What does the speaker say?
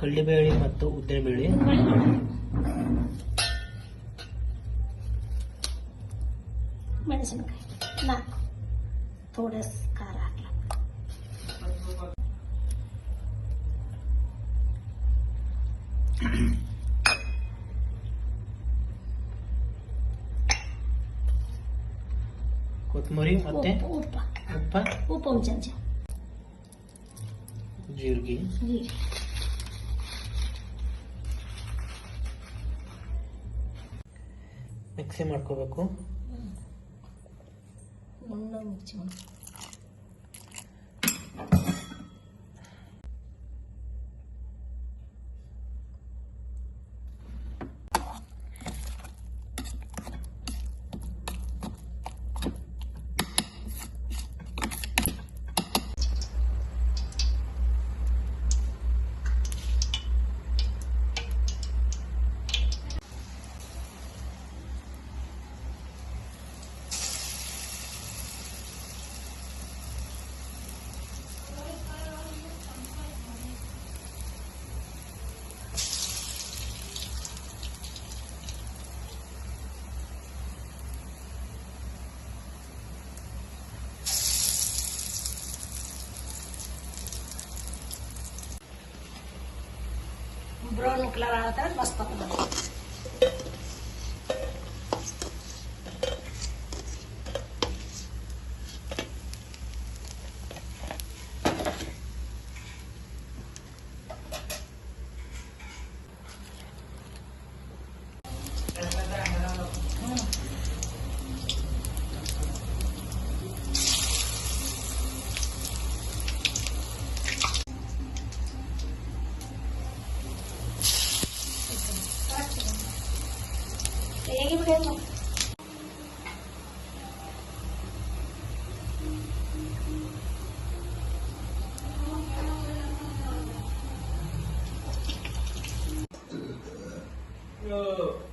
ಕಡ್ಲೆಬೇಳೆ ಮತ್ತು ಉದ್ದಿನಬೇಳೆ, ಮೆಣಸಿನಕಾಯಿ 4, थोड़ा ಖಾರ ಹಾಕ್ಲಾ, ಕೊತ್ತಂಬರಿ ಮತ್ತೆ ಉಪ್ಪು ಒಂದು ಚಮಚ, ಜೀರಿಗೆ ಮಿಕ್ಸಿ ಮಾಡ್ಕೋಬೇಕು. ಮಿಕ್ಸಿ ಮಾಡ್ಕೊ. ब्राउन कलर आता है मस्त पकना। ಹೇಗೆ ಬಿಡೋದು Yo.